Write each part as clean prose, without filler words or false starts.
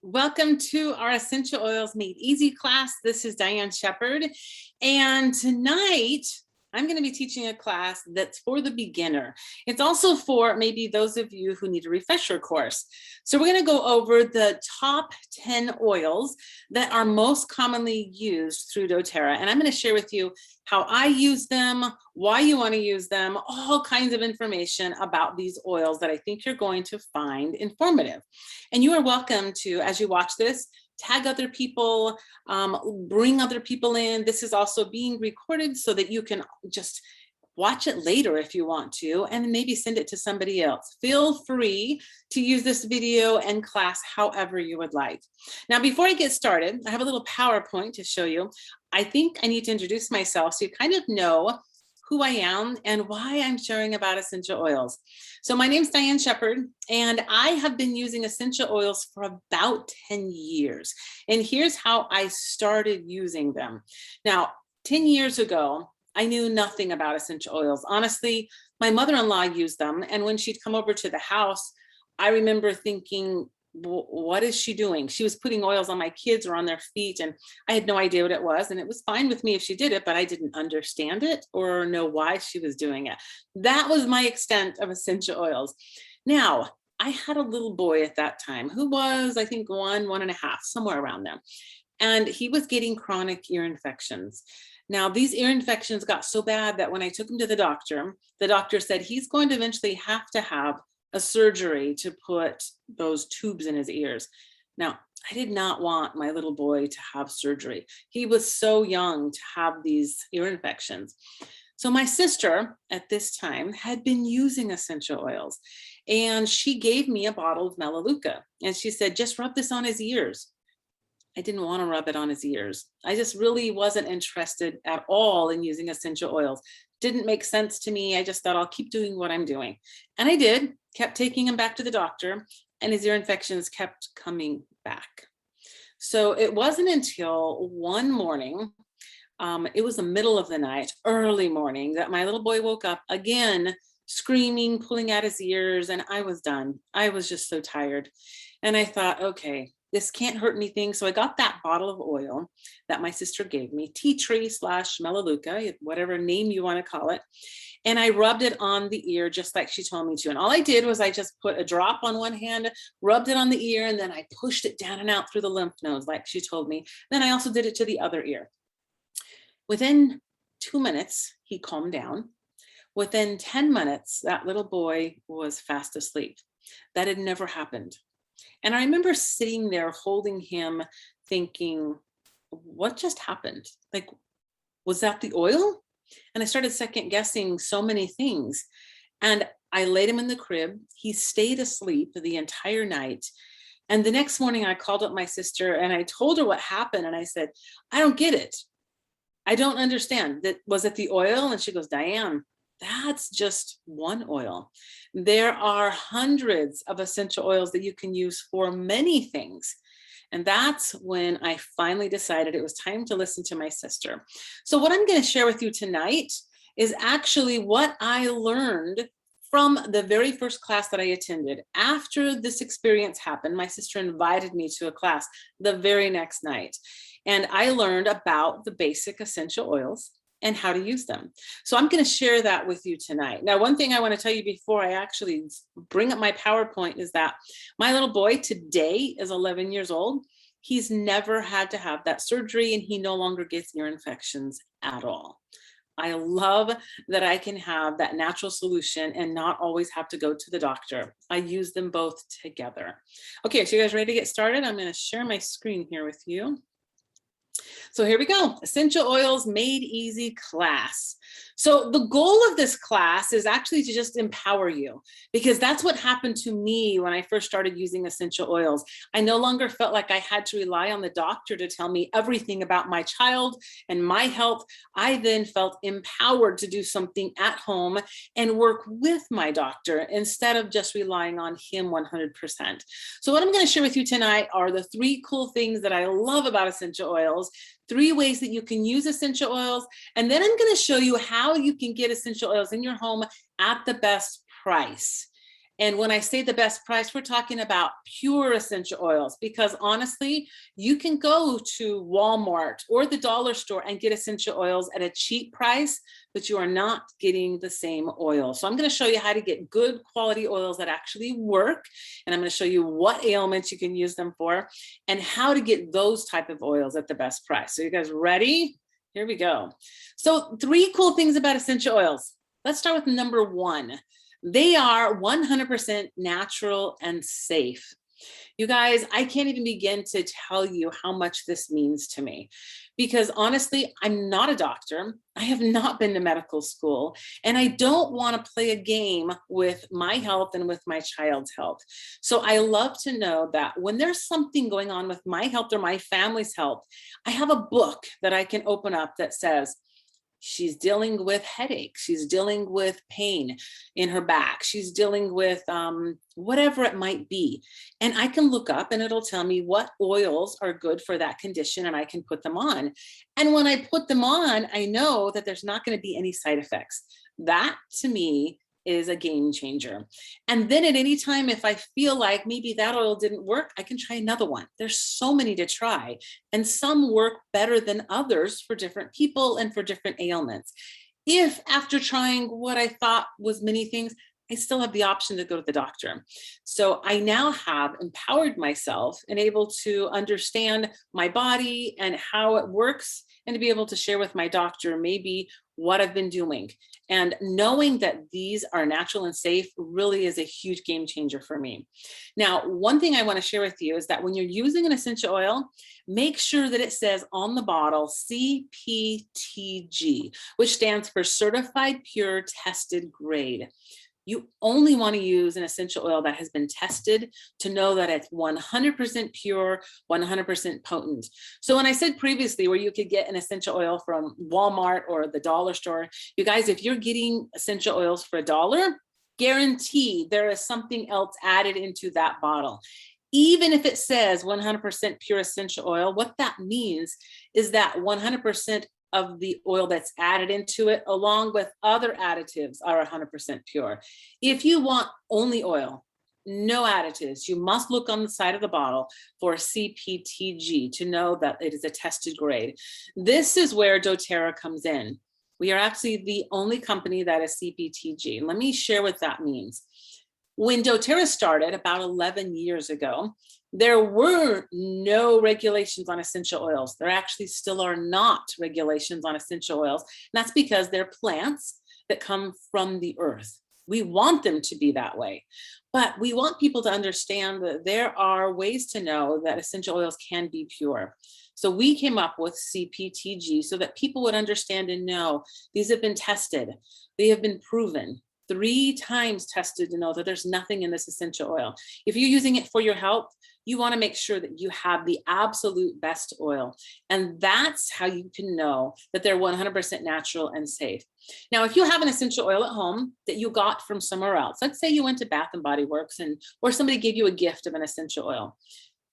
Welcome to our Essential Oils Made Easy class. This is Diane Shepherd, and tonight I'm going to be teaching a class that's for the beginner. It's also for maybe those of you who need a refresher course. So we're going to go over the top 10 oils that are most commonly used through Doterra, and I'm going to share with you how I use them, why you want to use them, all kinds of information about these oils that I think you're going to find informative. And you are welcome to, as you watch this, tag other people, bring other people in. This is also being recorded so that you can just watch it later if you want to, and maybe send it to somebody else. Feel free to use this video and class however you would like. Now, before I get started, I have a little PowerPoint to show you. I think I need to introduce myself so you kind of know who I am and why I'm sharing about essential oils. So my name is Diane Shepherd, and I have been using essential oils for about 10 years. And here's how I started using them. Now, 10 years ago, I knew nothing about essential oils. Honestly, my mother-in-law used them. And when she'd come over to the house, I remember thinking, what is she doing? She was putting oils on my kids or on their feet, and I had no idea what it was. And it was fine with me if she did it, but I didn't understand it or know why she was doing it. That was my extent of essential oils. Now, I had a little boy at that time who was, I think, 1.5, somewhere around there. And he was getting chronic ear infections. Now, these ear infections got so bad that when I took him to the doctor said he's going to eventually have to have a surgery to put those tubes in his ears. Now, I did not want my little boy to have surgery. He was so young to have these ear infections. So my sister at this time had been using essential oils, and she gave me a bottle of Melaleuca, and she said, just rub this on his ears. I didn't want to rub it on his ears. I just really wasn't interested at all in using essential oils. Didn't make sense to me. I just thought I'll keep doing what I'm doing. And I did, kept taking him back to the doctor, and his ear infections kept coming back. So it wasn't until one morning, it was the middle of the night, early morning, that my little boy woke up again, screaming, pulling at his ears, and I was done. I was just so tired. And I thought, okay, this can't hurt anything. So I got that bottle of oil that my sister gave me, tea tree / Melaleuca, whatever name you want to call it. And I rubbed it on the ear just like she told me to. And all I did was I just put a drop on one hand, rubbed it on the ear, and then I pushed it down and out through the lymph nodes like she told me. Then I also did it to the other ear. Within 2 minutes, he calmed down. Within 10 minutes, that little boy was fast asleep. That had never happened. And I remember sitting there holding him thinking, what just happened? Like, was that the oil? And I started second guessing so many things. And I laid him in the crib. He stayed asleep the entire night. And the next morning I called up my sister and I told her what happened. And I said, I don't get it. I don't understand. Was it the oil? And she goes, Diane, that's just one oil. There are hundreds of essential oils that you can use for many things. And that's when I finally decided it was time to listen to my sister. So what I'm going to share with you tonight is actually what I learned from the very first class that I attended. After this experience happened, my sister invited me to a class the very next night. And I learned about the basic essential oils and how to use them. So I'm going to share that with you tonight. Now, one thing I want to tell you before I actually bring up my PowerPoint is that my little boy today is 11 years old. He's never had to have that surgery, and he no longer gets ear infections at all. I love that I can have that natural solution and not always have to go to the doctor. I use them both together. Okay, so you guys ready to get started? I'm going to share my screen here with you. So here we go, Essential Oils Made Easy class. So the goal of this class is actually to just empower you, because that's what happened to me when I first started using essential oils. I no longer felt like I had to rely on the doctor to tell me everything about my child and my health. I then felt empowered to do something at home and work with my doctor instead of just relying on him 100%. So what I'm going to share with you tonight are the 3 cool things that I love about essential oils, 3 ways that you can use essential oils, and then I'm going to show you how you can get essential oils in your home at the best price. And when I say the best price, we're talking about pure essential oils, because honestly, you can go to Walmart or the dollar store and get essential oils at a cheap price, but you are not getting the same oil. So I'm going to show you how to get good quality oils that actually work. And I'm going to show you what ailments you can use them for and how to get those type of oils at the best price. So you guys ready? Here we go. So 3 cool things about essential oils. Let's start with number 1. They are 100% natural and safe. You guys, I can't even begin to tell you how much this means to me, because honestly, I'm not a doctor. I have not been to medical school, and I don't want to play a game with my health and with my child's health. So I love to know that when there's something going on with my health or my family's health, I have a book that I can open up that says, she's dealing with headaches. She's dealing with pain in her back. She's dealing with whatever it might be. And I can look up and it'll tell me what oils are good for that condition, and I can put them on. And when I put them on, I know that there's not going to be any side effects. That to me is a game changer. And then at any time, if I feel like maybe that oil didn't work, I can try another one. There's so many to try, and some work better than others for different people and for different ailments. If after trying what I thought was many things, I still have the option to go to the doctor. So I now have empowered myself and able to understand my body and how it works, and to be able to share with my doctor maybe what I've been doing. And knowing that these are natural and safe really is a huge game changer for me. Now, one thing I want to share with you is that when you're using an essential oil, make sure that it says on the bottle CPTG, which stands for Certified Pure Tested Grade. You only want to use an essential oil that has been tested to know that it's 100% pure, 100% potent. So when I said previously where you could get an essential oil from Walmart or the dollar store, you guys, if you're getting essential oils for $1, guarantee there is something else added into that bottle. Even if it says 100% pure essential oil, what that means is that 100% of the oil that's added into it, along with other additives, are 100% pure. If you want only oil, no additives, you must look on the side of the bottle for CPTG to know that it is a tested grade. This is where Doterra comes in. We are actually the only company that is CPTG. Let me share what that means. When Doterra started about 11 years ago, there were no regulations on essential oils. There actually still are not regulations on essential oils. And that's because they're plants that come from the earth. We want them to be that way, but we want people to understand that there are ways to know that essential oils can be pure. So we came up with CPTG so that people would understand and know these have been tested. They have been proven. 3 times tested to know that there's nothing in this essential oil. If you're using it for your health, you want to make sure that you have the absolute best oil. And that's how you can know that they're 100% natural and safe. Now, if you have an essential oil at home that you got from somewhere else, let's say you went to Bath and Body Works or somebody gave you a gift of an essential oil,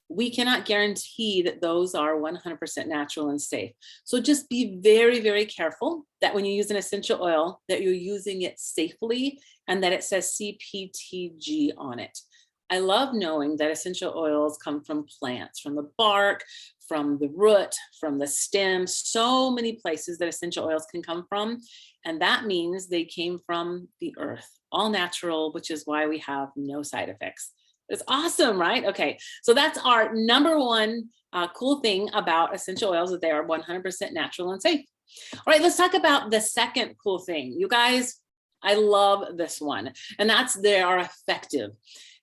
we cannot guarantee that those are 100% natural and safe. So just be very, very careful that when you use an essential oil, that you're using it safely and that it says CPTG on it. I love knowing that essential oils come from plants, from the bark, from the root, from the stem, so many places that essential oils can come from. And that means they came from the earth, all natural, which is why we have no side effects. It's awesome, right? Okay, so that's our number 1 cool thing about essential oils, that they are 100% natural and safe. All right, let's talk about the second cool thing. You guys, I love this one, and that's they are effective.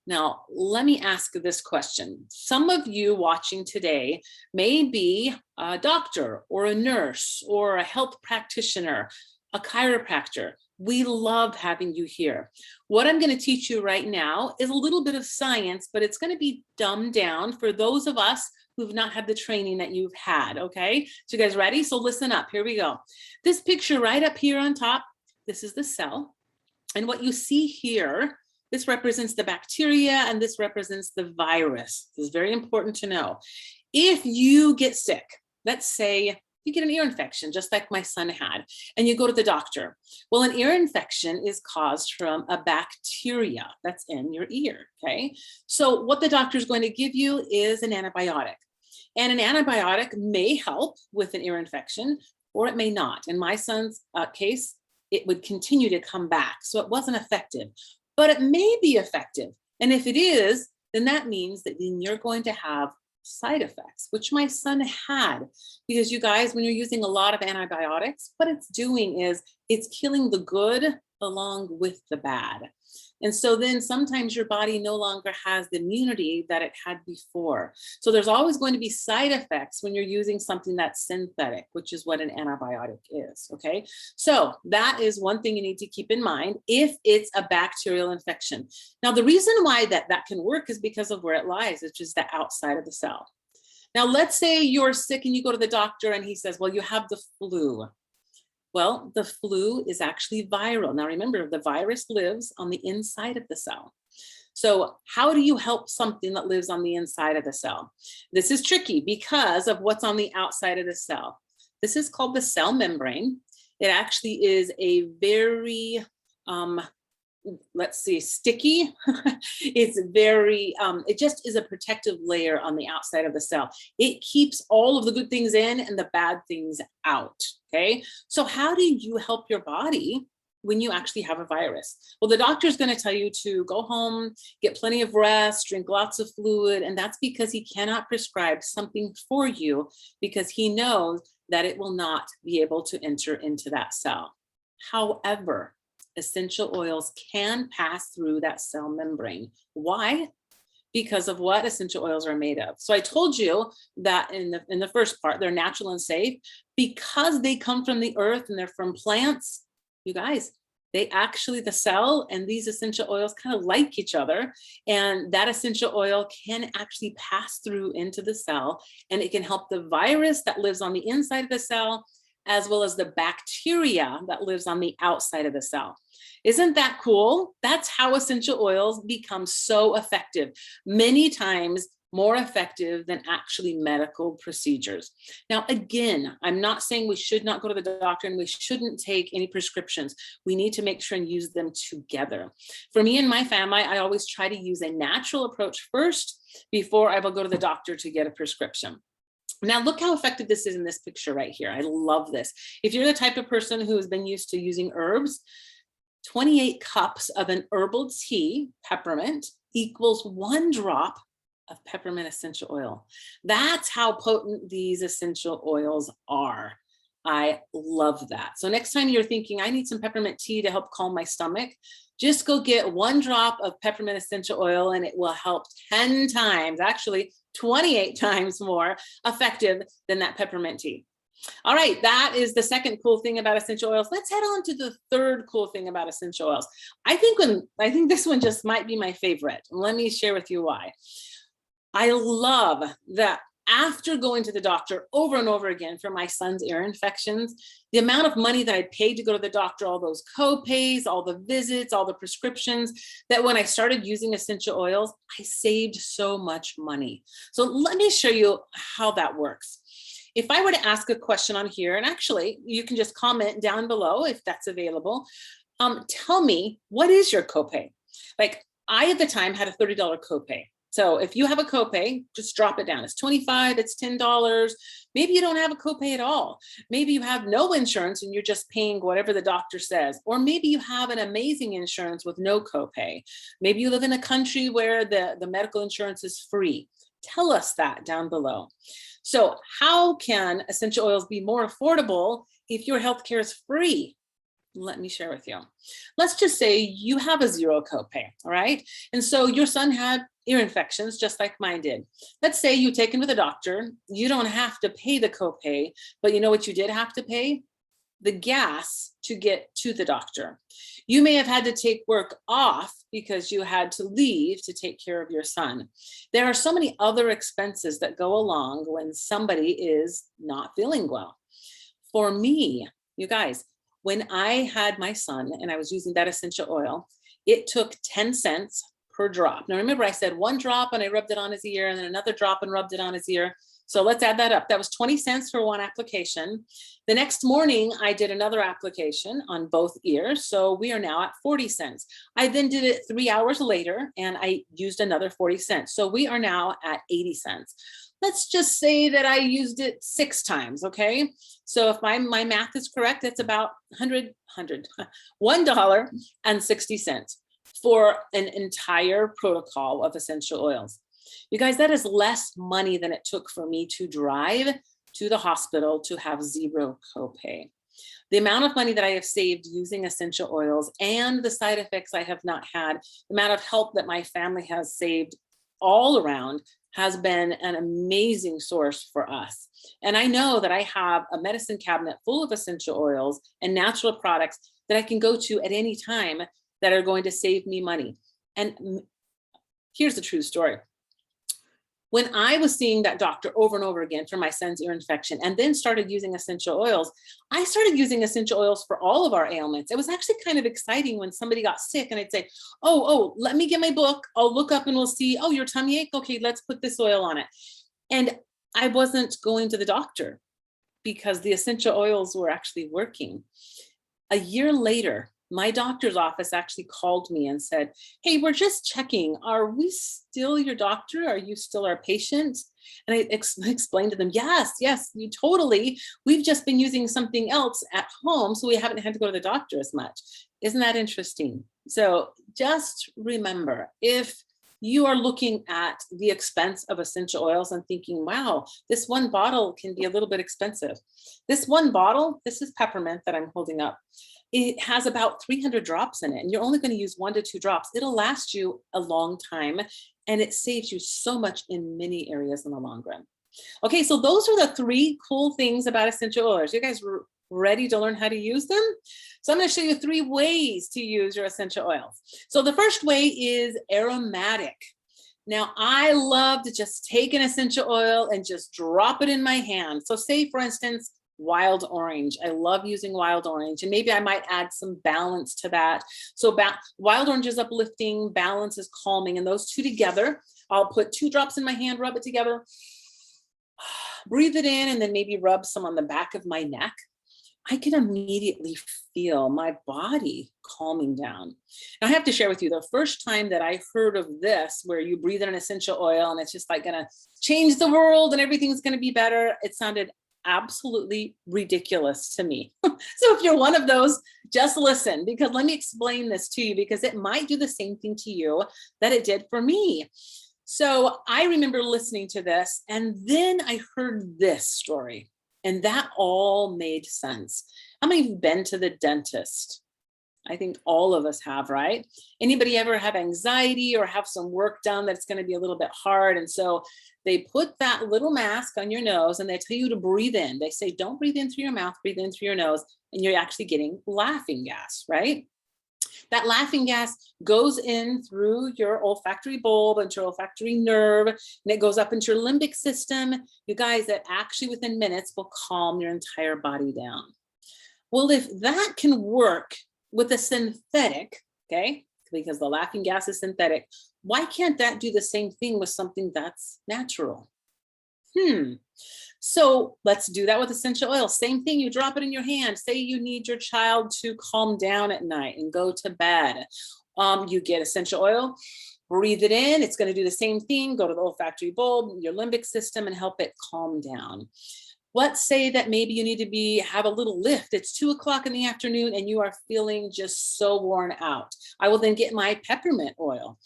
Now, let me ask this question. Some of you watching today may be a doctor or a nurse or a health practitioner, a chiropractor. We love having you here. What I'm going to teach you right now is a little bit of science, but it's going to be dumbed down for those of us who've not had the training that you've had, okay? So you guys ready? So listen up, here we go. This picture right up here on top, this is the cell. And what you see here, this represents the bacteria and this represents the virus. This is very important to know. If you get sick, let's say you get an ear infection, just like my son had, and you go to the doctor. Well, an ear infection is caused from a bacteria that's in your ear, okay? So what the doctor is going to give you is an antibiotic. And an antibiotic may help with an ear infection, or it may not. In my son's case, it would continue to come back. So it wasn't effective, but it may be effective. And if it is, then that means that then you're going to have side effects, which my son had. Because you guys, when you're using a lot of antibiotics, what it's doing is it's killing the good along with the bad. And so then sometimes your body no longer has the immunity that it had before. So there's always going to be side effects when you're using something that's synthetic, which is what an antibiotic is, okay? So that is one thing you need to keep in mind if it's a bacterial infection. Now, the reason why that can work is because of where it lies, which is the outside of the cell. Now, let's say you're sick and you go to the doctor and he says, well, you have the flu. Well, the flu is actually viral. Now, remember, the virus lives on the inside of the cell. So how do you help something that lives on the inside of the cell? This is tricky because of what's on the outside of the cell. This is called the cell membrane. It actually is a very, sticky. It's very, it just is a protective layer on the outside of the cell. It keeps all of the good things in and the bad things out, okay? So how do you help your body when you actually have a virus? Well, the doctor is going to tell you to go home, get plenty of rest, drink lots of fluid, and that's because he cannot prescribe something for you because he knows that it will not be able to enter into that cell. However, essential oils can pass through that cell membrane. Why? Because of what essential oils are made of. So I told you that in the first part, they're natural and safe because they come from the earth and they're from plants. You guys, the cell and these essential oils kind of like each other, and that essential oil can actually pass through into the cell, and it can help the virus that lives on the inside of the cell as well as the bacteria that lives on the outside of the cell. Isn't that cool? That's how essential oils become so effective, many times more effective than actually medical procedures. Now, again, I'm not saying we should not go to the doctor and we shouldn't take any prescriptions. We need to make sure and use them together. For me and my family, I always try to use a natural approach first before I will go to the doctor to get a prescription. Now, look how effective this is in this picture right here. I love this. If you're the type of person who has been used to using herbs, 28 cups of an herbal tea, peppermint, equals 1 drop of peppermint essential oil. That's how potent these essential oils are. I love that. So next time you're thinking, I need some peppermint tea to help calm my stomach, just go get 1 drop of peppermint essential oil and it will help 10 times, actually 28 times more effective than that peppermint tea. All right, that is the second cool thing about essential oils. Let's head on to the third cool thing about essential oils. I think this one just might be my favorite. Let me share with you why. I love that after going to the doctor over and over again for my son's ear infections, the amount of money that I paid to go to the doctor, all those co-pays, all the visits, all the prescriptions, that when I started using essential oils, I saved so much money. So let me show you how that works. If I were to ask a question on here, and actually you can just comment down below if that's available, tell me, what is your copay? Like I at the time had a $30 copay. So if you have a copay, just drop it down. It's $25, it's $10. Maybe you don't have a copay at all. Maybe you have no insurance and you're just paying whatever the doctor says. Or maybe you have an amazing insurance with no copay. Maybe you live in a country where the medical insurance is free. Tell us that down below. So how can essential oils be more affordable if your healthcare is free? Let me share with you. Let's just say you have a zero copay, all right? And so your son had ear infections just like mine did. Let's say you take him to the doctor. You don't have to pay the copay, but you know what you did have to pay? The gas to get to the doctor. You may have had to take work off because you had to leave to take care of your son. There are so many other expenses that go along when somebody is not feeling well. For me, you guys, when I had my son and I was using that essential oil, it took 10 cents per drop. Now remember I said 1 drop and I rubbed it on his ear and then another drop and rubbed it on his ear. So let's add that up. That was 20 cents for one application. The next morning, I did another application on both ears. So we are now at 40 cents. I then did it 3 hours later and I used another 40 cents. So we are now at 80 cents. Let's just say that I used it 6 times, okay? So if my math is correct, it's about $1.60 for an entire protocol of essential oils. You guys, that is less money than it took for me to drive to the hospital to have 0 copay. The amount of money that I have saved using essential oils and the side effects I have not had, the amount of help that my family has saved all around has been an amazing source for us. And I know that I have a medicine cabinet full of essential oils and natural products that I can go to at any time that are going to save me money. And here's the true story. When I was seeing that doctor over and over again for my son's ear infection and then started using essential oils, I started using essential oils for all of our ailments. It was actually kind of exciting when somebody got sick and I'd say, oh, let me get my book. I'll look up and we'll see, oh, your tummy ache? Okay, let's put this oil on it. And I wasn't going to the doctor because the essential oils were actually working. A year later, my doctor's office actually called me and said, hey, we're just checking. Are we still your doctor? Are you still our patient? And I explained to them, yes, you totally. We've just been using something else at home, so we haven't had to go to the doctor as much. Isn't that interesting? So just remember, if you are looking at the expense of essential oils and thinking, wow, this one bottle can be a little bit expensive. This one bottle, this is peppermint that I'm holding up. It has about 300 drops in it, and you're only going to use 1 to 2 drops. It'll last you a long time, and it saves you so much in many areas in the long run. Okay, so those are the 3 cool things about essential oils. You guys ready to learn how to use them? So I'm going to show you 3 ways to use your essential oils. So the first way is aromatic. Now, I love to just take an essential oil and just drop it in my hand. So say, for instance, wild orange. I love using wild orange, and maybe I might add some balance to that. So wild orange is uplifting, balance is calming, and those 2 together, I'll put 2 drops in my hand, rub it together, breathe it in, and then maybe rub some on the back of my neck. I can immediately feel my body calming down. Now, I have to share with you, the first time that I heard of this, where you breathe in an essential oil and it's just like gonna change the world and everything's gonna be better, it sounded absolutely ridiculous to me. So if you're one of those, just listen, because let me explain this to you, because it might do the same thing to you that it did for me. So I remember listening to this, and then I heard this story, and that all made sense. How many of you have been to the dentist? I think all of us have, right? Anybody ever have anxiety or have some work done that's going to be a little bit hard? And so they put that little mask on your nose and they tell you to breathe in. They say, don't breathe in through your mouth, breathe in through your nose. And you're actually getting laughing gas, right? That laughing gas goes in through your olfactory bulb into your olfactory nerve, and it goes up into your limbic system. You guys, that actually within minutes will calm your entire body down. Well, if that can work with a synthetic, okay, because the laughing gas is synthetic, why can't that do the same thing with something that's natural? So let's do that with essential oil. Same thing, you drop it in your hand. Say you need your child to calm down at night and go to bed. You get essential oil, breathe it in. It's going to do the same thing. Go to the olfactory bulb, your limbic system, and help it calm down. Let's say that maybe you need to have a little lift. It's 2 o'clock in the afternoon and you are feeling just so worn out. I will then get my peppermint oil.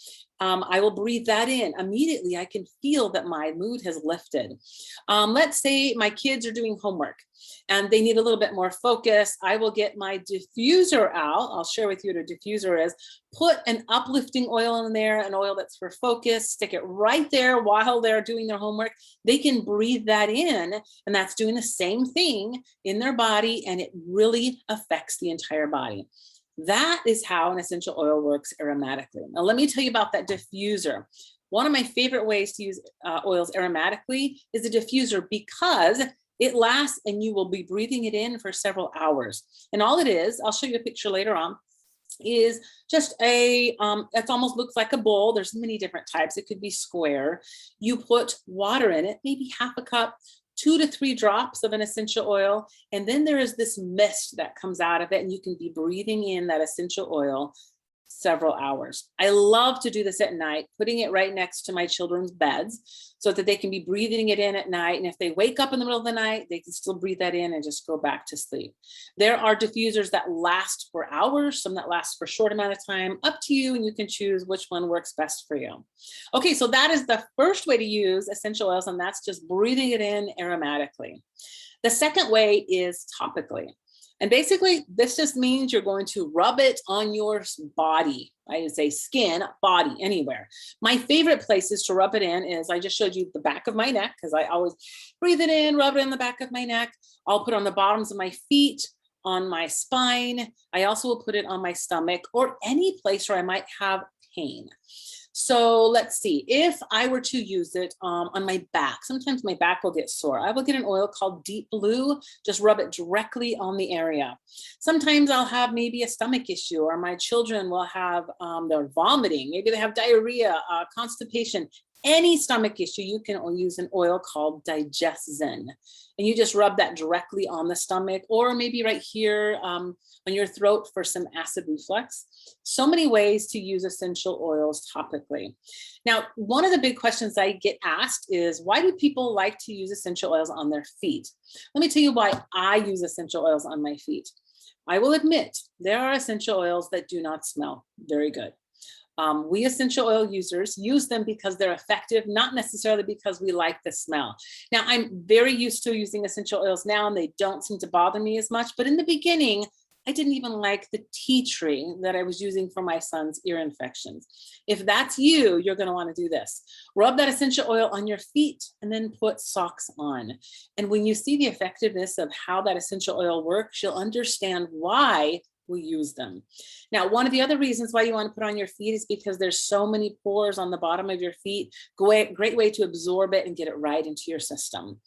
I will breathe that in. Immediately, I can feel that my mood has lifted. Let's say my kids are doing homework and they need a little bit more focus. I will get my diffuser out. I'll share with you what a diffuser is. Put an uplifting oil in there, an oil that's for focus, stick it right there while they're doing their homework. They can breathe that in, and that's doing the same thing in their body, and it really affects the entire body. That is how an essential oil works aromatically. Now, let me tell you about that diffuser. One of my favorite ways to use oils aromatically is a diffuser, because it lasts and you will be breathing it in for several hours. And all it is, I'll show you a picture later on. is just a, it almost looks like a bowl. There's many different types. It could be square. You put water in it, maybe half a cup, 2 to 3 drops of an essential oil. And then there is this mist that comes out of it, and you can be breathing in that essential oil several hours. I love to do this at night, putting it right next to my children's beds so that they can be breathing it in at night. And if they wake up in the middle of the night, they can still breathe that in and just go back to sleep. There are diffusers that last for hours, some that last for a short amount of time, up to you, and you can choose which one works best for you. Okay, so that is the first way to use essential oils, and that's just breathing it in aromatically. The second way is topically. And basically, this just means you're going to rub it on your body. I would say skin, body, anywhere. My favorite places to rub it in is, I just showed you the back of my neck, because I always breathe it in, rub it in the back of my neck. I'll put it on the bottoms of my feet, on my spine. I also will put it on my stomach, or any place where I might have pain. So let's see, if I were to use it on my back, sometimes my back will get sore. I will get an oil called Deep Blue, just rub it directly on the area. Sometimes I'll have maybe a stomach issue, or my children will have, they're vomiting, maybe they have diarrhea, constipation. Any stomach issue, you can use an oil called Digestion. And you just rub that directly on the stomach, or maybe right here on your throat for some acid reflux. So many ways to use essential oils topically. Now, one of the big questions I get asked is, why do people like to use essential oils on their feet? Let me tell you why I use essential oils on my feet. I will admit, there are essential oils that do not smell very good. We essential oil users use them because they're effective, not necessarily because we like the smell. Now, I'm very used to using essential oils now, and they don't seem to bother me as much. But in the beginning, I didn't even like the tea tree that I was using for my son's ear infections. If that's you, you're going to want to do this. Rub that essential oil on your feet and then put socks on. And when you see the effectiveness of how that essential oil works, you'll understand why we use them. Now, one of the other reasons why you want to put on your feet is because there's so many pores on the bottom of your feet. Great way to absorb it and get it right into your system.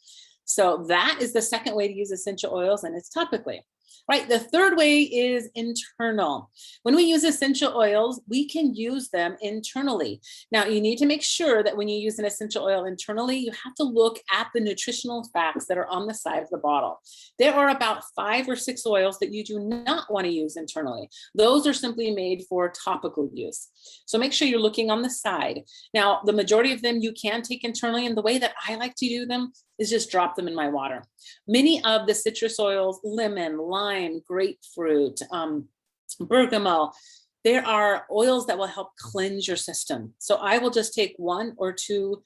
So that is the second way to use essential oils, and it's topically. Right, the third way is internal. When we use essential oils, we can use them internally. Now, you need to make sure that when you use an essential oil internally, you have to look at the nutritional facts that are on the side of the bottle. There are about 5 or 6 oils that you do not want to use internally. Those are simply made for topical use. So make sure you're looking on the side. Now, the majority of them you can take internally, and the way that I like to do them is just drop them in my water. Many of the citrus oils, lemon, lime, grapefruit, bergamot, there are oils that will help cleanse your system. So I will just take 1 or 2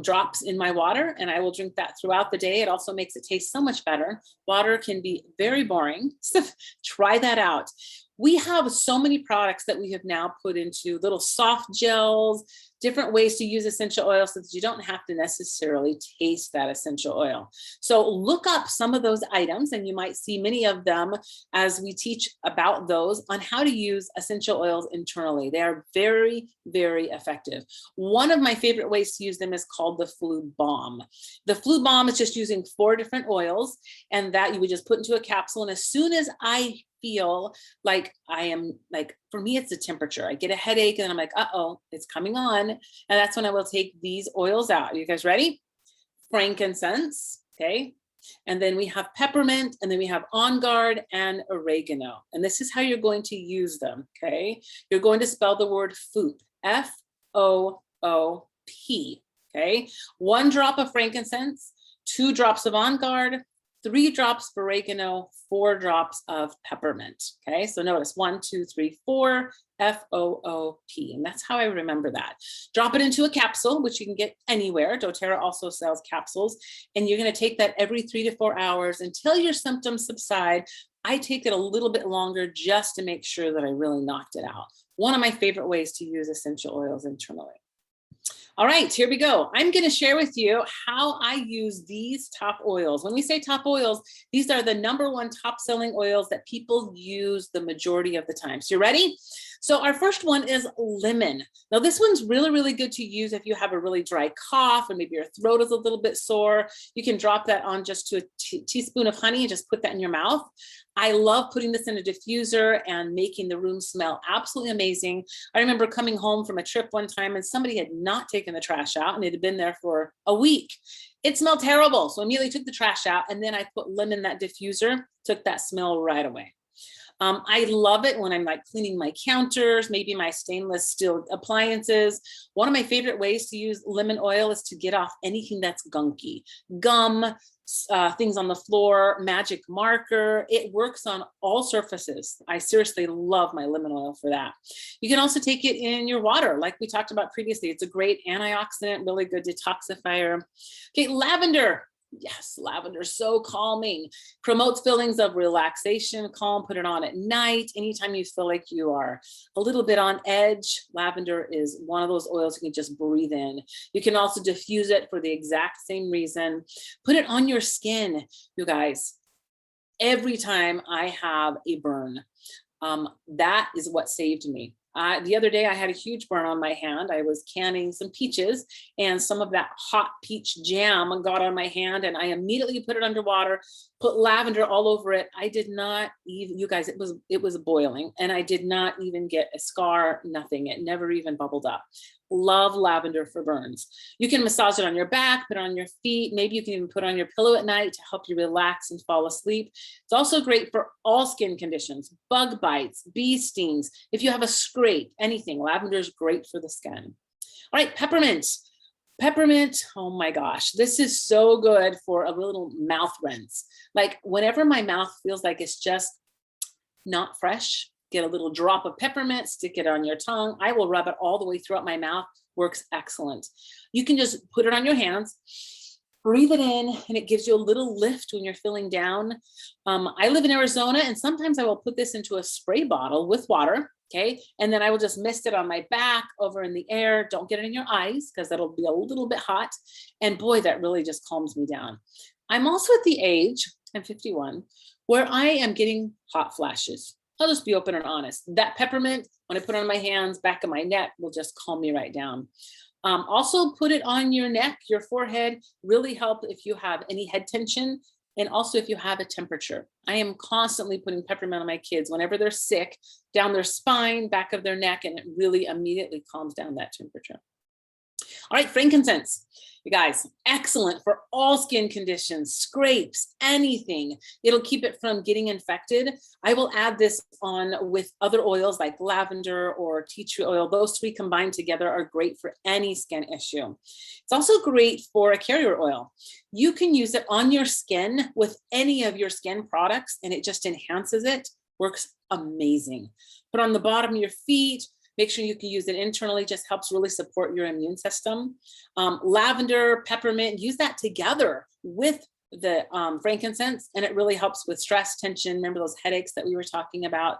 drops in my water, and I will drink that throughout the day. It also makes it taste so much better. Water can be very boring, so try that out. We have so many products that we have now put into little soft gels, different ways to use essential oil so that you don't have to necessarily taste that essential oil. So look up some of those items, and you might see many of them as we teach about those on how to use essential oils internally. They are very, very effective. One of my favorite ways to use them is called the flu balm. The flu balm is just using 4 different oils, and that you would just put into a capsule. And as soon as I feel like I am, like, for me, it's the temperature. I get a headache and I'm like, uh-oh, it's coming on. And that's when I will take these oils out. Are you guys ready? Frankincense, okay? And then we have peppermint, and then we have On Guard and oregano. And this is how you're going to use them, okay? You're going to spell the word FOOP, F-O-O-P, okay? 1 drop of frankincense, 2 drops of On Guard, 3 drops of oregano, 4 drops of peppermint. Okay, so notice 1, 2, 3, 4, F-O-O-P. And that's how I remember that. Drop it into a capsule, which you can get anywhere. Doterra also sells capsules. And you're going to take that every 3 to 4 hours until your symptoms subside. I take it a little bit longer just to make sure that I really knocked it out. One of my favorite ways to use essential oils internally. All right, here we go. I'm going to share with you how I use these top oils. When we say top oils, these are the #1 top selling oils that people use the majority of the time. So you ready? So our first one is lemon. Now this one's really, really good to use if you have a really dry cough or maybe your throat is a little bit sore. You can drop that on just to a teaspoon of honey and just put that in your mouth. I love putting this in a diffuser and making the room smell absolutely amazing. I remember coming home from a trip one time and somebody had not taken the trash out and it had been there for a week. It smelled terrible. So I immediately took the trash out and then I put lemon in that diffuser, took that smell right away. I love it when I'm like cleaning my counters, maybe my stainless steel appliances. One of my favorite ways to use lemon oil is to get off anything that's gunky, gum, things on the floor, magic marker. It works on all surfaces. I seriously love my lemon oil for that. You can also take it in your water, like we talked about previously. It's a great antioxidant, really good detoxifier. Okay, lavender. Yes, lavender is so calming, promotes feelings of relaxation, calm, put it on at night. Anytime you feel like you are a little bit on edge, lavender is one of those oils you can just breathe in. You can also diffuse it for the exact same reason. Put it on your skin, you guys. Every time I have a burn, that is what saved me. The other day I had a huge burn on my hand. I was canning some peaches and some of that hot peach jam got on my hand and I immediately put it under water, put lavender all over it. I did not even, you guys, it was boiling and I did not even get a scar, nothing. It never even bubbled up. Love lavender for burns. You can massage it on your back, put it on your feet. Maybe you can even put it on your pillow at night to help you relax and fall asleep. It's also great for all skin conditions, bug bites, bee stings. If you have a scrape, anything, lavender is great for the skin. All right, peppermint. Peppermint, oh my gosh, this is so good for a little mouth rinse. Like whenever my mouth feels like it's just not fresh, get a little drop of peppermint, stick it on your tongue. I will rub it all the way throughout my mouth. Works excellent. You can just put it on your hands, breathe it in, and it gives you a little lift when you're feeling down. I live in Arizona, and sometimes I will put this into a spray bottle with water, okay? And then I will just mist it on my back, over in the air. Don't get it in your eyes because that'll be a little bit hot. And boy, that really just calms me down. I'm also at the age, I'm 51, where I am getting hot flashes. I'll just be open and honest. That peppermint, when I put it on my hands, back of my neck, will just calm me right down. Also put it on your neck, your forehead, really help if you have any head tension and also if you have a temperature. I am constantly putting peppermint on my kids whenever they're sick, down their spine, back of their neck, and it really immediately calms down that temperature. All right, frankincense. You guys, excellent for all skin conditions, scrapes, anything. It'll keep it from getting infected. I will add this on with other oils like lavender or tea tree oil. Those three combined together are great for any skin issue. It's also great for a carrier oil. You can use it on your skin with any of your skin products and it just enhances it. Works amazing. Put on the bottom of your feet. Make sure you can use it internally, just helps really support your immune system. Lavender, peppermint, use that together with the frankincense, and it really helps with stress, tension. Remember those headaches that we were talking about?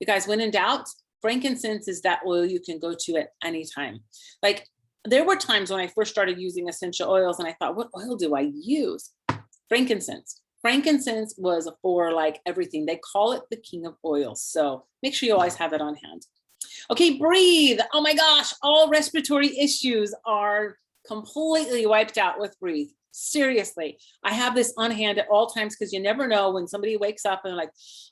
You guys, when in doubt, frankincense is that oil you can go to at any time. Like there were times when I first started using essential oils and I thought, what oil do I use? Frankincense. Frankincense was for like everything. They call it the king of oils. So make sure you always have it on hand. Okay, breathe. Oh my gosh, all respiratory issues are completely wiped out with breathe. Seriously, I have this on hand at all times because you never know when somebody wakes up and like,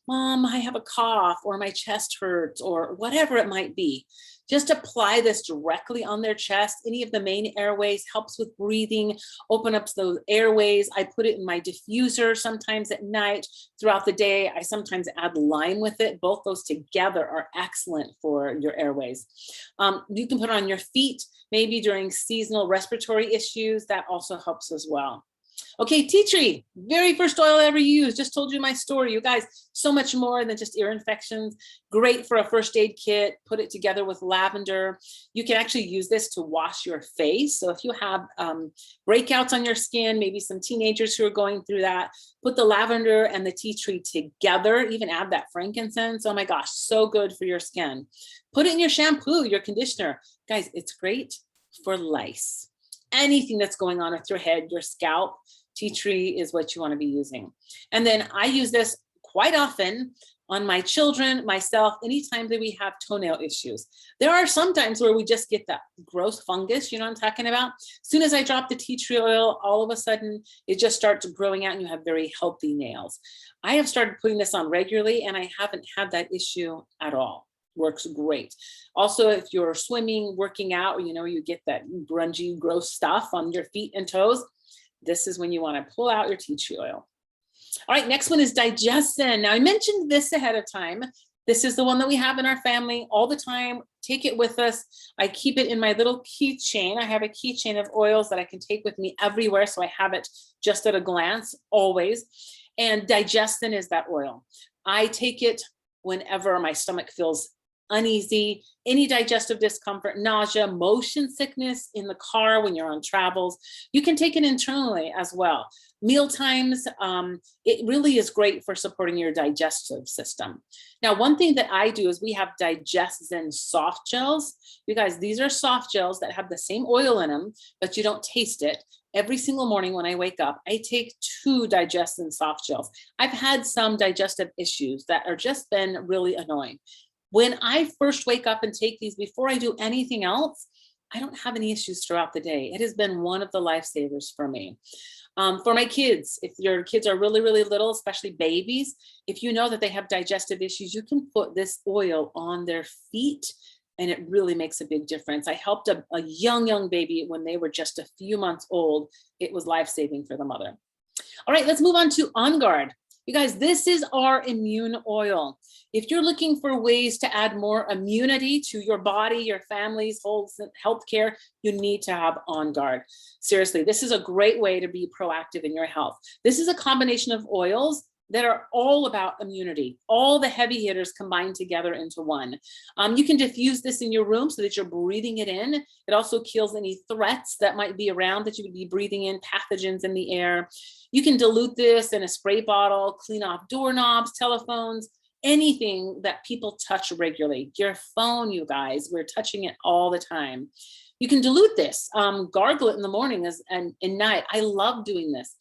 Mom, I have a cough or my chest hurts or whatever it might be. Just apply this directly on their chest. Any of the main airways helps with breathing, open up those airways. I put it in my diffuser sometimes at night. Throughout the day, I sometimes add lime with it. Both those together are excellent for your airways. You can put it on your feet, maybe during seasonal respiratory issues. That also helps as well. Okay, tea tree, very first oil I ever used. Just told you my story. You guys, so much more than just ear infections. Great for a first aid kit. Put it together with lavender. You can actually use this to wash your face. So if you have breakouts on your skin, maybe some teenagers who are going through that, put the lavender and the tea tree together. Even add that frankincense. Oh my gosh, so good for your skin. Put it in your shampoo, your conditioner. Guys, it's great for lice. Anything that's going on with your head, your scalp, tea tree is what you want to be using. And then I use this quite often on my children, myself, anytime that we have toenail issues. There are some times where we just get that gross fungus, you know what I'm talking about? As soon as I drop the tea tree oil, all of a sudden it just starts growing out and you have very healthy nails. I have started putting this on regularly and I haven't had that issue at all. Works great. Also, if you're swimming, working out, you know, you get that grungy, gross stuff on your feet and toes, this is when you want to pull out your tea tree oil. All right, next one is Digestion. Now I mentioned this ahead of time. This is the one that we have in our family all the time. Take it with us. I keep it in my little keychain. I have a keychain of oils that I can take with me everywhere. So I have it just at a glance always. And Digestion is that oil. I take it whenever my stomach feels uneasy, any digestive discomfort, nausea, motion sickness in the car when you're on travels. You can take it internally as well. Meal times, it really is great for supporting your digestive system. Now, one thing that I do is we have Digestion soft gels. You guys, these are soft gels that have the same oil in them, but you don't taste it. Every single morning when I wake up, I take 2 Digestion soft gels. I've had some digestive issues that are just been really annoying. When I first wake up and take these before I do anything else, I don't have any issues throughout the day. It has been one of the lifesavers for me. For my kids, if your kids are really, really little, especially babies, if you know that they have digestive issues, you can put this oil on their feet and it really makes a big difference. I helped a young baby when they were just a few months old. It was life-saving for the mother. All right, let's move on to On Guard. You guys, this is our immune oil. If you're looking for ways to add more immunity to your body, your family's whole healthcare, you need to have On Guard. Seriously, this is a great way to be proactive in your health. This is a combination of oils that are all about immunity, all the heavy hitters combined together into one. You can diffuse this in your room so that you're breathing it in. It also kills any threats that might be around that you would be breathing in, pathogens in the air. You can dilute this in a spray bottle, clean off doorknobs, telephones, anything that people touch regularly. Your phone, you guys, we're touching it all the time. You can dilute this, gargle it in the morning and night. I love doing this.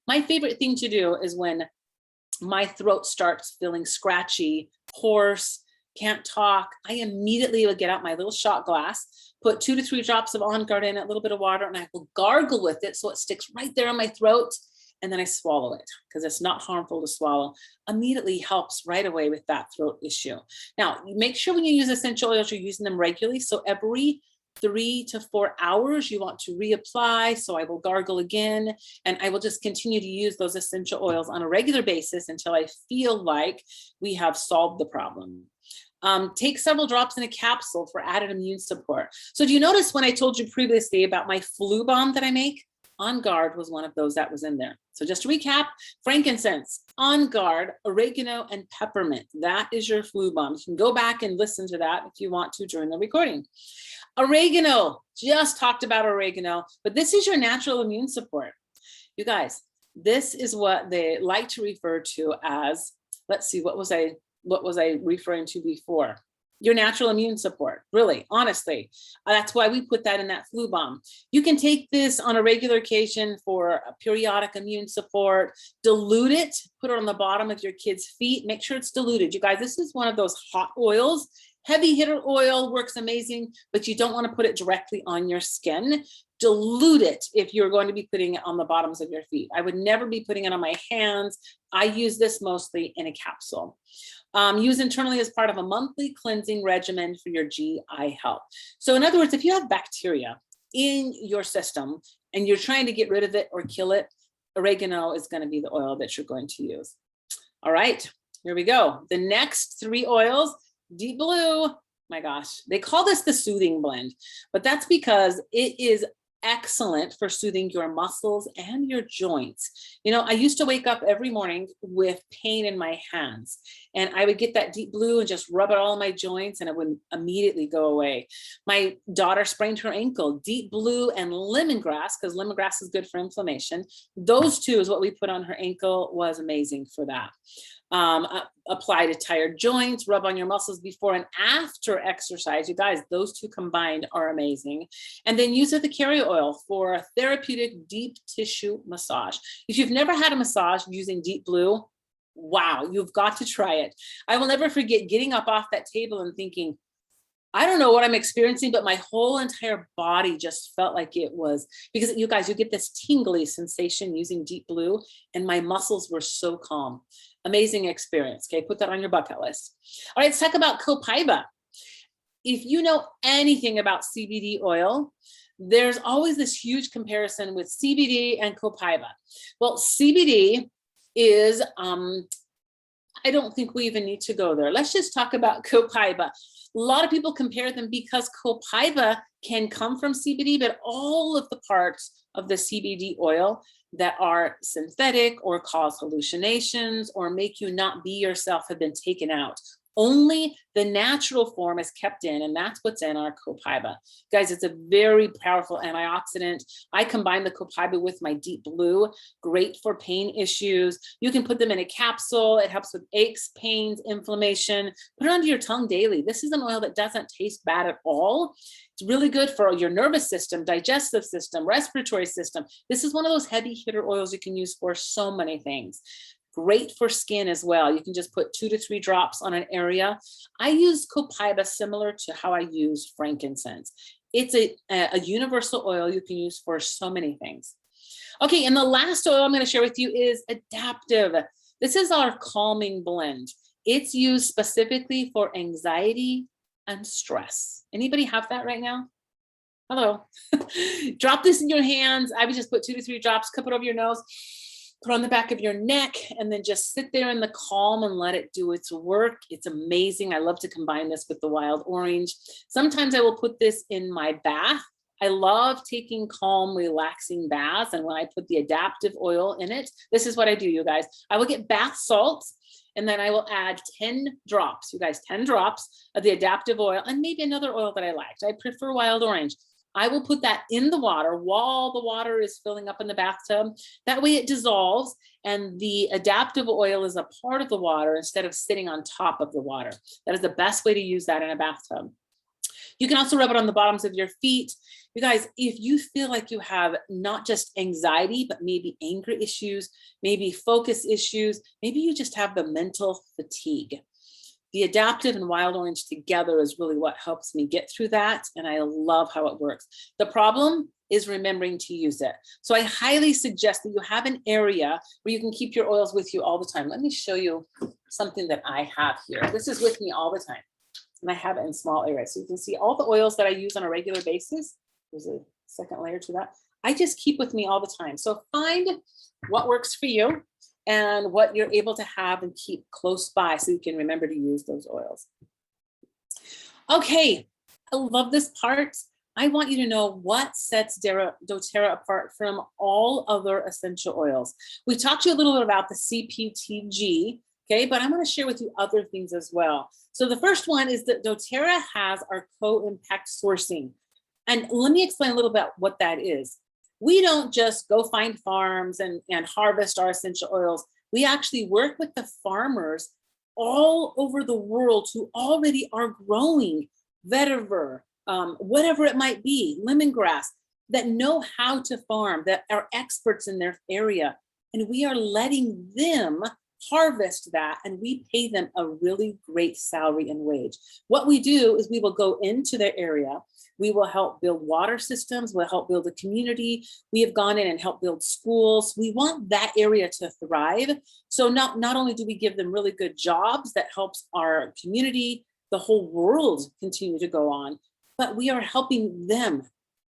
My favorite thing to do is when my throat starts feeling scratchy, hoarse, can't talk, I immediately would get out my little shot glass, put 2 to 3 drops of On Guard in it, a little bit of water, and I will gargle with it so it sticks right there on my throat, and then I swallow it because it's not harmful to swallow. Immediately helps right away with that throat issue. Now, make sure when you use essential oils, you're using them regularly. So every 3 to 4 hours, you want to reapply. So I will gargle again, and I will just continue to use those essential oils on a regular basis until I feel like we have solved the problem. Take several drops in a capsule for added immune support. So do you notice when I told you previously about my flu bomb that I make? On Guard was one of those that was in there. So just to recap, frankincense, On Guard, oregano, and peppermint. That is your flu bomb. You can go back and listen to that if you want to during the recording. Oregano, just talked about oregano, but this is your natural immune support. You guys, this is what they like to refer to as, let's see, what was I referring to before? Your natural immune support, really, honestly. That's why we put that in that flu bomb. You can take this on a regular occasion for a periodic immune support, dilute it, put it on the bottom of your kid's feet, make sure it's diluted. You guys, this is one of those hot oils. Heavy hitter oil works amazing, but you don't want to put it directly on your skin. Dilute it if you're going to be putting it on the bottoms of your feet. I would never be putting it on my hands. I use this mostly in a capsule. Use internally as part of a monthly cleansing regimen for your GI health. So in other words, if you have bacteria in your system and you're trying to get rid of it or kill it, oregano is going to be the oil that you're going to use. All right, here we go. The next 3 oils, Deep Blue, my gosh, they call this the soothing blend, but that's because it is excellent for soothing your muscles and your joints. You know, I used to wake up every morning with pain in my hands, and I would get that Deep Blue and just rub it all in my joints, and it would immediately go away. My daughter sprained her ankle. Deep Blue and lemongrass, because lemongrass is good for inflammation. Those 2 is what we put on her ankle, was amazing for that. Apply to tired joints, rub on your muscles before and after exercise. You guys, those 2 combined are amazing. And then use the carrier oil for a therapeutic deep tissue massage. If you've never had a massage using Deep Blue, Wow, you've got to try it. I will never forget getting up off that table and thinking, I don't know what I'm experiencing, but my whole entire body just felt like it was, because you guys, you get this tingly sensation using Deep Blue, and my muscles were so calm. Amazing experience. Okay, put that on your bucket list. All right, let's talk about copaiba. If you know anything about CBD oil, there's always this huge comparison with CBD and copaiba. Well, CBD is, I don't think we even need to go there. Let's just talk about copaiba. A lot of people compare them because copaiba can come from CBD, but all of the parts of the CBD oil that are synthetic or cause hallucinations or make you not be yourself have been taken out. Only the natural form is kept in, and that's what's in our copaiba. Guys, it's a very powerful antioxidant. I combine the copaiba with my Deep Blue, great for pain issues. You can put them in a capsule. It helps with aches, pains, inflammation. Put it under your tongue daily. This is an oil that doesn't taste bad at all. It's really good for your nervous system, digestive system, respiratory system. This is one of those heavy hitter oils you can use for so many things. Great for skin as well. You can just put 2 to 3 drops on an area. I use copaiba similar to how I use frankincense. It's a universal oil you can use for so many things. Okay, and the last oil I'm going to share with you is adaptive. This is our calming blend. It's used specifically for anxiety and stress. Anybody have that right now? Hello. Drop this in your hands. I would just put 2 to 3 drops, cup it over your nose, put on the back of your neck, and then just sit there in the calm and let it do its work. It's amazing. I love to combine this with the wild orange. Sometimes I will put this in my bath. I love taking calm, relaxing baths. And when I put the adaptive oil in it, this is what I do, you guys. I will get bath salts, and then I will add 10 drops, you guys, 10 drops of the adaptive oil and maybe another oil that I liked. I prefer wild orange. I will put that in the water while the water is filling up in the bathtub. That way it dissolves and the adaptive oil is a part of the water instead of sitting on top of the water. That is the best way to use that in a bathtub. You can also rub it on the bottoms of your feet. You guys, if you feel like you have not just anxiety, but maybe anger issues, maybe focus issues, maybe you just have the mental fatigue. The adaptive and wild orange together is really what helps me get through that. And I love how it works. The problem is remembering to use it. So I highly suggest that you have an area where you can keep your oils with you all the time. Let me show you something that I have here. This is with me all the time. And I have it in small areas. So you can see all the oils that I use on a regular basis. There's a second layer to that. I just keep with me all the time. So find what works for you and what you're able to have and keep close by so you can remember to use those oils. Okay, I love this part. I want you to know what sets Doterra apart from all other essential oils. We talked to you a little bit about the CPTG, okay, but I'm going to share with you other things as well. So the first one is that Doterra has our co-impact sourcing. And let me explain a little bit what that is. We don't just go find farms and harvest our essential oils. We actually work with the farmers all over the world who already are growing vetiver, whatever it might be, lemongrass, that know how to farm, that are experts in their area. And we are letting them harvest that, and we pay them a really great salary and wage. What we do is we will go into their area. We will help build water systems. We'll help build a community. We have gone in and helped build schools. We want that area to thrive. So not only do we give them really good jobs that helps our community, the whole world continue to go on, but we are helping them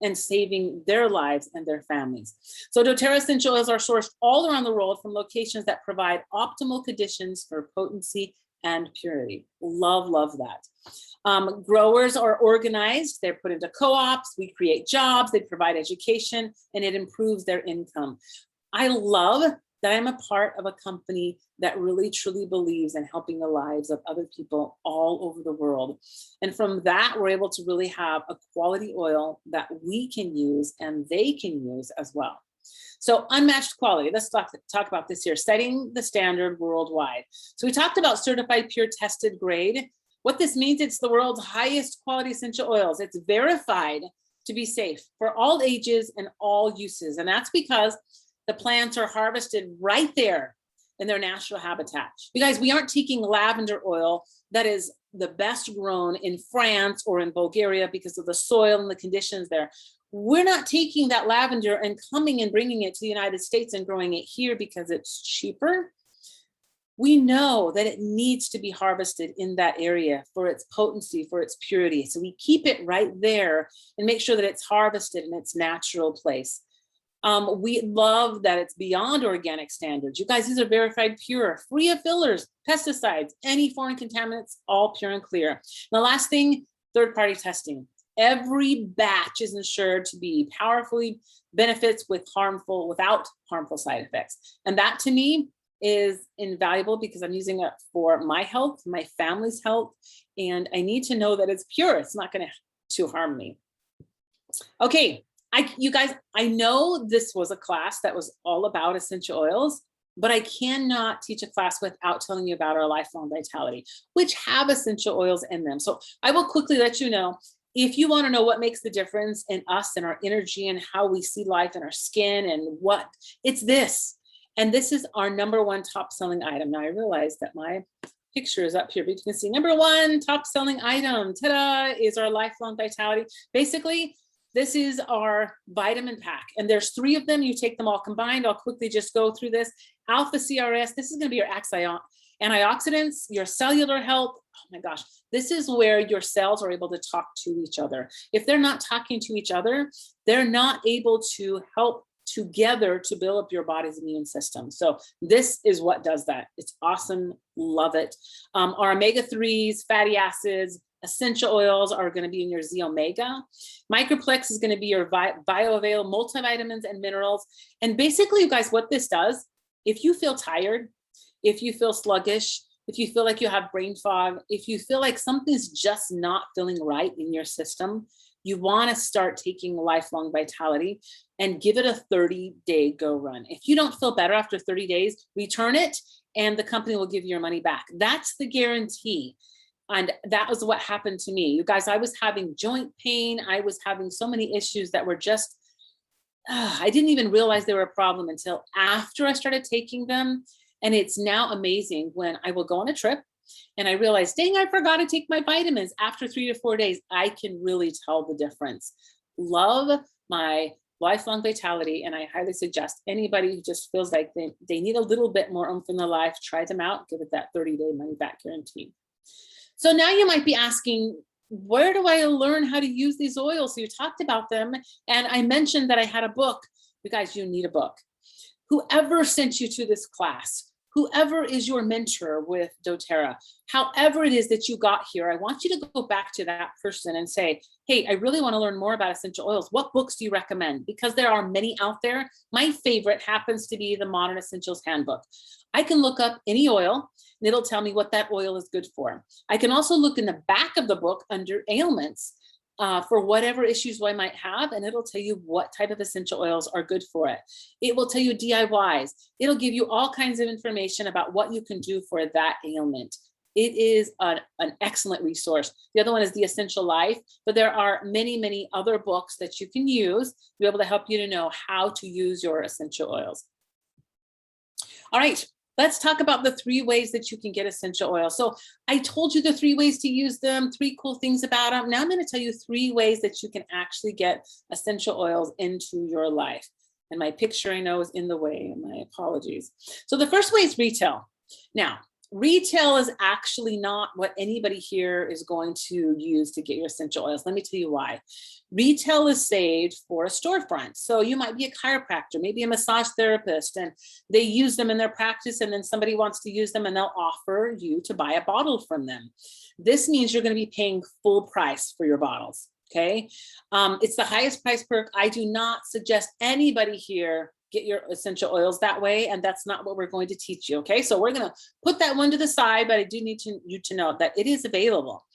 and saving their lives and their families. So doTERRA essential oils are sourced all around the world from locations that provide optimal conditions for potency and purity. Love, love that. Growers are organized, they're put into co-ops, we create jobs, they provide education, and it improves their income. I love that I'm a part of a company that really truly believes in helping the lives of other people all over the world. And from that, we're able to really have a quality oil that we can use and they can use as well. So unmatched quality, let's talk about this here, setting the standard worldwide. So we talked about certified pure tested grade. What this means, it's the world's highest quality essential oils. It's verified to be safe for all ages and all uses. And that's because the plants are harvested right there in their natural habitat. You guys, we aren't taking lavender oil that is the best grown in France or in Bulgaria because of the soil and the conditions there. We're not taking that lavender and coming and bringing it to the United States and growing it here because it's cheaper. We know that it needs to be harvested in that area for its potency, for its purity. So we keep it right there and make sure that it's harvested in its natural place. We love that it's beyond organic standards. You guys, these are verified pure, free of fillers, pesticides, any foreign contaminants, all pure and clear. And the last thing, third-party testing. Every batch is ensured to be powerfully benefits without harmful side effects. And that to me is invaluable because I'm using it for my health, my family's health, and I need to know that it's pure. It's not going to harm me. Okay, you guys, I know this was a class that was all about essential oils, but I cannot teach a class without telling you about our Lifelong Vitality, which have essential oils in them. So I will quickly let you know, if you want to know what makes the difference in us and our energy and how we see life and our skin and what, it's this. And this is our #1 top selling item. Now I realize that my picture is up here, but you can see #1 top selling item, ta-da, is our Lifelong Vitality. Basically, this is our vitamin pack, and there's 3 of them. You take them all combined. I'll quickly just go through this. Alpha CRS, this is gonna be your antioxidants, your cellular health. Oh my gosh, this is where your cells are able to talk to each other. If they're not talking to each other, they're not able to help together to build up your body's immune system. So this is what does that. It's awesome, love it. Our omega-3s, fatty acids, essential oils are going to be in your Z omega. Microplex is going to be your bioavail multivitamins and minerals. And basically, you guys, what this does, if you feel tired, if you feel sluggish, if you feel like you have brain fog, if you feel like something's just not feeling right in your system, you want to start taking Lifelong Vitality and give it a 30-day go run. If you don't feel better after 30 days, return it and the company will give you your money back. That's the guarantee. And that was what happened to me. You guys, I was having joint pain. I was having so many issues that were just, I didn't even realize they were a problem until after I started taking them. And it's now amazing when I will go on a trip and I realize, dang, I forgot to take my vitamins. After 3 to 4 days, I can really tell the difference. Love my Lifelong Vitality, and I highly suggest anybody who just feels like they need a little bit more oomph in their life, try them out, give it that 30-day money back guarantee. So now you might be asking, where do I learn how to use these oils? So you talked about them, and I mentioned that I had a book. You guys, you need a book. Whoever sent you to this class, whoever is your mentor with Doterra, however it is that you got here, I want you to go back to that person and say, hey, I really want to learn more about essential oils. What books do you recommend? Because there are many out there. My favorite happens to be the Modern Essentials Handbook. I can look up any oil and it'll tell me what that oil is good for. I can also look in the back of the book under ailments for whatever issues I might have, and it'll tell you what type of essential oils are good for it. It will tell you DIYs. It'll give you all kinds of information about what you can do for that ailment. It is an excellent resource. The other one is The Essential Life, but there are many, many other books that you can use to be able to help you to know how to use your essential oils. All right. Let's talk about the 3 ways that you can get essential oils. So I told you the 3 ways to use them, 3 cool things about them. Now I'm going to tell you 3 ways that you can actually get essential oils into your life. And my picture, I know, is in the way, and my apologies. So the first way is retail. Now, retail is actually not what anybody here is going to use to get your essential oils. Let me tell you why. Retail is saved for a storefront. So you might be a chiropractor, maybe a massage therapist, and they use them in their practice, and then somebody wants to use them and they'll offer you to buy a bottle from them. This means you're going to be paying full price for your bottles. Okay. It's the highest price perk. I do not suggest anybody here get your essential oils that way. And that's not what we're going to teach you. Okay. So we're going to put that one to the side, but I do need you to know that it is available.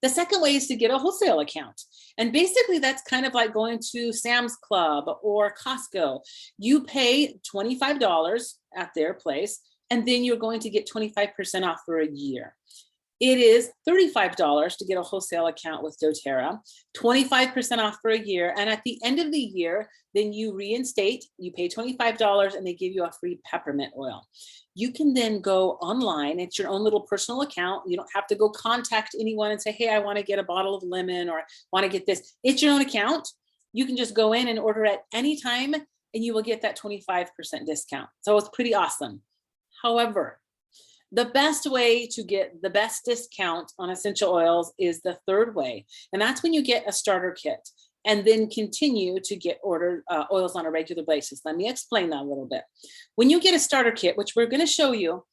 The second way is to get a wholesale account. And basically that's kind of like going to Sam's Club or Costco. You pay $25 at their place, and then you're going to get 25% off for a year. It is $35 to get a wholesale account with Doterra, 25% off for a year. And at the end of the year, then you reinstate, you pay $25 and they give you a free peppermint oil. You can then go online. It's your own little personal account. You don't have to go contact anyone and say, hey, I want to get a bottle of lemon or I want to get this. It's your own account. You can just go in and order at any time and you will get that 25% discount. So it's pretty awesome. However, the best way to get the best discount on essential oils is the third way. And that's when you get a starter kit and then continue to get ordered oils on a regular basis. Let me explain that a little bit. When you get a starter kit, which we're going to show you,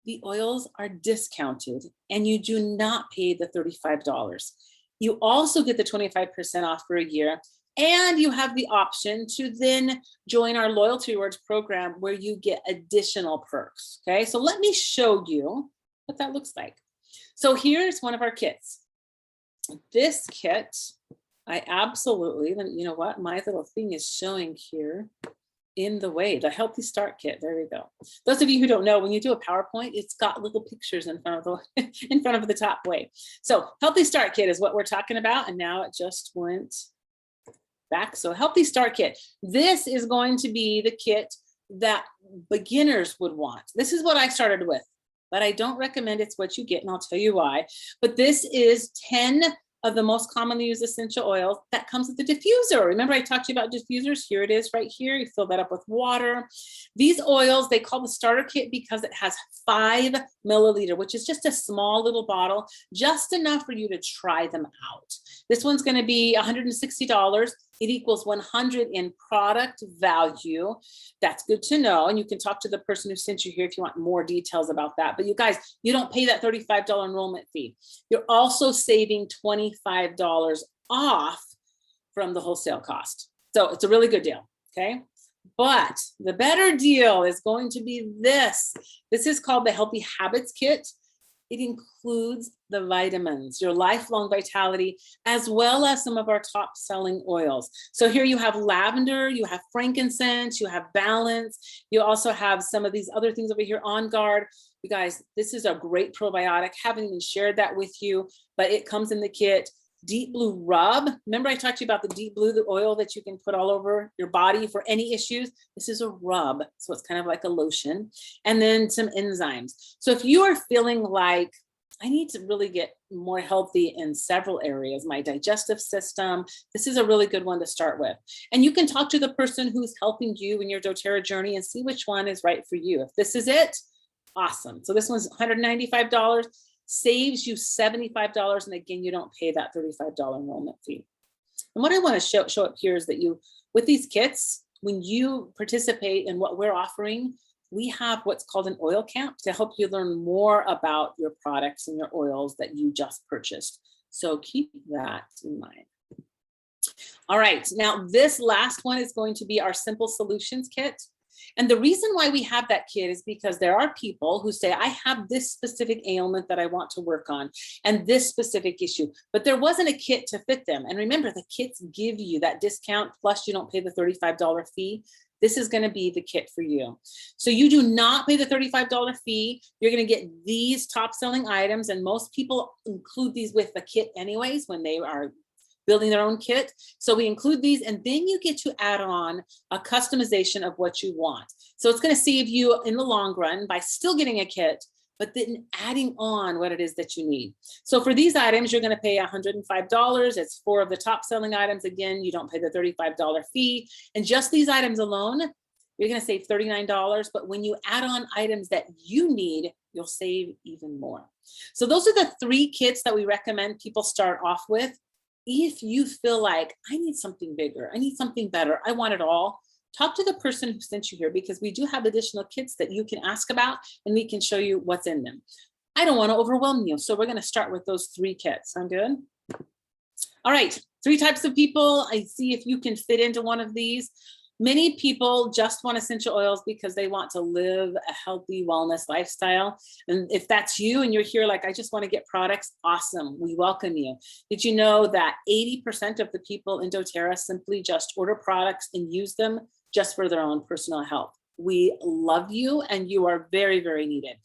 the oils are discounted and you do not pay the $35. You also get the 25% off for a year. And you have the option to then join our loyalty rewards program where you get additional perks. Okay, so let me show you what that looks like. So here's one of our kits. This kit, I absolutely, you know what, my little thing is showing here in the way, the Healthy Start Kit. There we go. Those of you who don't know, when you do a PowerPoint, it's got little pictures in front of the top way. So Healthy Start Kit is what we're talking about. And now it just went back. So Healthy Start Kit. This is going to be the kit that beginners would want. This is what I started with, but I don't recommend it's what you get, and I'll tell you why. But this is 10 of the most commonly used essential oils that comes with the diffuser. Remember I talked to you about diffusers? Here it is right here. You fill that up with water. These oils, they call the starter kit because it has 5 milliliter, which is just a small little bottle, just enough for you to try them out. This one's gonna be $160. It equals 100 in product value. That's good to know. And you can talk to the person who sent you here if you want more details about that. But you guys, you don't pay that $35 enrollment fee. You're also saving $25 off from the wholesale cost. So it's a really good deal, okay? But the better deal is going to be this. This is called the Healthy Habits Kit. It includes the vitamins, your lifelong vitality, as well as some of our top selling oils. So here you have lavender, you have frankincense, you have balance. You also have some of these other things over here, On Guard. You guys, this is a great probiotic. Haven't even shared that with you, but it comes in the kit. Deep Blue Rub. Remember I talked to you about the Deep Blue, the oil that you can put all over your body for any issues. This is a rub, so it's kind of like a lotion. And then some enzymes. So if you are feeling like, I need to really get more healthy in several areas, my digestive system, this is a really good one to start with. And you can talk to the person who's helping you in your doTERRA journey and see which one is right for you. If this is it, awesome. So this one's $195. Saves you $75, and again, you don't pay that $35 enrollment fee. And what I want to show up here is that you, with these kits, when you participate in what we're offering, we have what's called an oil camp to help you learn more about your products and your oils that you just purchased. So keep that in mind. All right, now this last one is going to be our Simple Solutions Kit. And the reason why we have that kit is because there are people who say, I have this specific ailment that I want to work on and this specific issue, but there wasn't a kit to fit them. And remember, the kits give you that discount, plus you don't pay the $35 fee. This is going to be the kit for you. So you do not pay the $35 fee. You're going to get these top selling items. And most people include these with the kit anyways when they are building their own kit. So we include these, and then you get to add on a customization of what you want. So it's going to save you in the long run by still getting a kit, but then adding on what it is that you need. So for these items, you're going to pay $105. It's 4 of the top selling items. Again, you don't pay the $35 fee. And just these items alone, you're going to save $39. But when you add on items that you need, you'll save even more. So those are the 3 kits that we recommend people start off with. If you feel like, I need something bigger, I need something better, I want it all, talk to the person who sent you here, because we do have additional kits that you can ask about and we can show you what's in them. I don't want to overwhelm you, so we're going to start with those 3 kits. Sound good? All right, 3 types of people. I see if you can fit into one of these. Many people just want essential oils because they want to live a healthy wellness lifestyle. And if that's you and you're here like, I just want to get products, awesome. We welcome you. Did you know that 80% of the people in doTERRA simply just order products and use them just for their own personal health? We love you and you are very, very needed.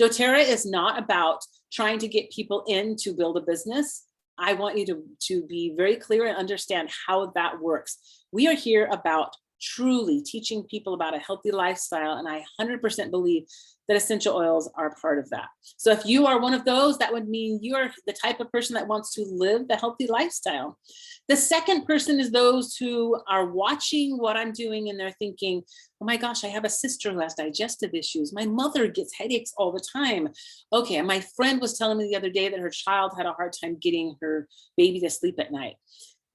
doTERRA is not about trying to get people in to build a business, I want you to be very clear and understand how that works. We are here about truly teaching people about a healthy lifestyle, and I 100% believe that essential oils are part of that. So if you are one of those, that would mean you're the type of person that wants to live the healthy lifestyle. The second person is those who are watching what I'm doing and they're thinking, oh my gosh, I have a sister who has digestive issues. My mother gets headaches all the time. Okay, and my friend was telling me the other day that her child had a hard time getting her baby to sleep at night.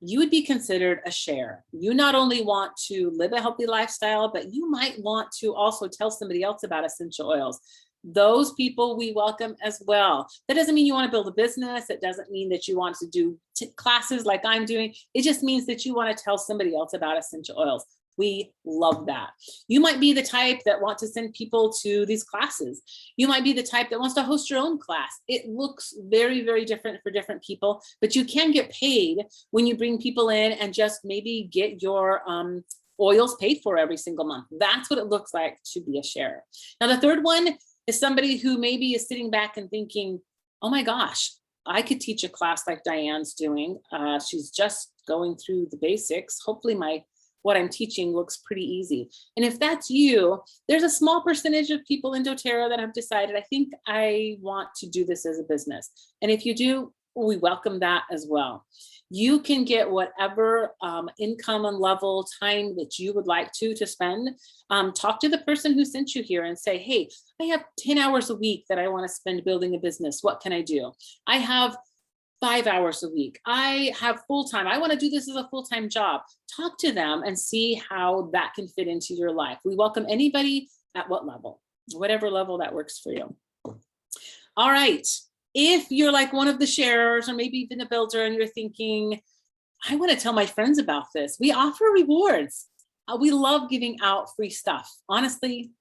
You would be considered a share. You not only want to live a healthy lifestyle, but you might want to also tell somebody else about essential oils. Those people we welcome as well. That doesn't mean you want to build a business. It doesn't mean that you want to do classes like I'm doing. It just means that you want to tell somebody else about essential oils. We love that. You might be the type that want to send people to these classes. You might be the type that wants to host your own class. It looks very, very different for different people, but you can get paid when you bring people in and just maybe get your oils paid for every single month. That's what it looks like to be a sharer. Now, the third one is somebody who maybe is sitting back and thinking, oh my gosh, I could teach a class like Diane's doing. She's just going through the basics. Hopefully what I'm teaching looks pretty easy. And if that's you, there's a small percentage of people in Doterra that have decided, I think I want to do this as a business. And if you do, we welcome that as well. You can get whatever income and level time that you would like to spend. Talk to the person who sent you here and say, hey, I have 10 hours a week that I want to spend building a business. What can I do? I have 5 hours a week. I have full-time. I want to do this as a full-time job. Talk to them and see how that can fit into your life. We welcome anybody at what level, whatever level that works for you. All right. If you're like one of the sharers or maybe even a builder and you're thinking, I want to tell my friends about this, we offer rewards. We love giving out free stuff. Honestly,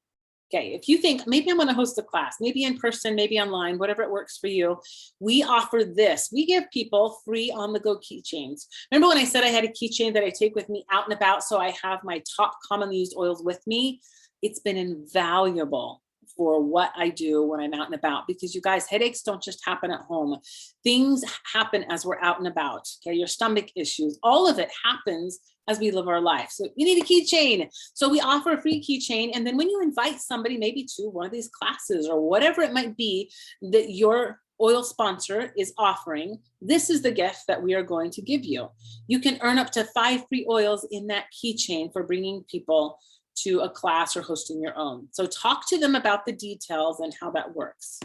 okay, if you think maybe I'm going to host a class, maybe in person, maybe online, whatever it works for you, we offer this. We give people free on-the-go keychains. Remember when I said I had a keychain that I take with me out and about, so I have my top commonly used oils with me? It's been invaluable for what I do when I'm out and about, because you guys, headaches don't just happen at home. Things happen as we're out and about. Okay, your stomach issues, all of it happens as we live our life. So you need a keychain. So we offer a free keychain. And then when you invite somebody maybe to one of these classes or whatever it might be that your oil sponsor is offering, this is the gift that we are going to give you. You can earn up to 5 free oils in that keychain for bringing people to a class or hosting your own. So talk to them about the details and how that works.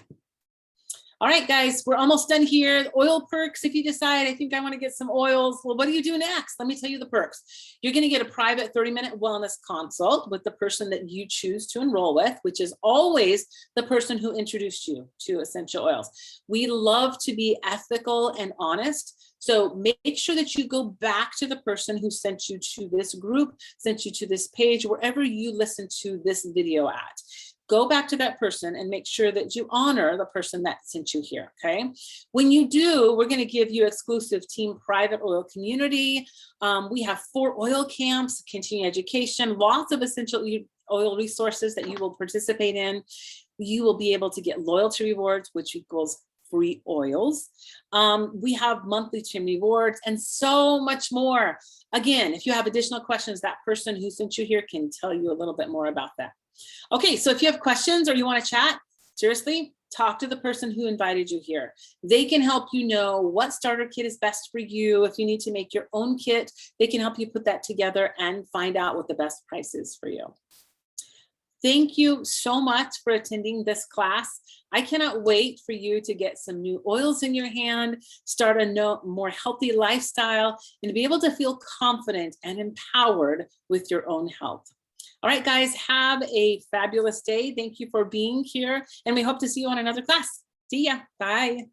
All right, guys, we're almost done here. Oil perks, if you decide, I think I want to get some oils. Well, what do you do next? Let me tell you the perks. You're going to get a private 30-minute wellness consult with the person that you choose to enroll with, which is always the person who introduced you to essential oils. We love to be ethical and honest. So make sure that you go back to the person who sent you to this group, sent you to this page, wherever you listen to this video at. Go back to that person and make sure that you honor the person that sent you here, okay? When you do, we're gonna give you exclusive team private oil community. We have 4 oil camps, continuing education, lots of essential oil resources that you will participate in. You will be able to get loyalty rewards, which equals free oils. We have monthly team rewards and so much more. Again, if you have additional questions, that person who sent you here can tell you a little bit more about that. Okay, so if you have questions or you want to chat, seriously, talk to the person who invited you here. They can help you know what starter kit is best for you. If you need to make your own kit, they can help you put that together and find out what the best price is for you. Thank you so much for attending this class. I cannot wait for you to get some new oils in your hand, start a more healthy lifestyle, and be able to feel confident and empowered with your own health. All right, guys, have a fabulous day. Thank you for being here, and we hope to see you on another class. See ya. Bye.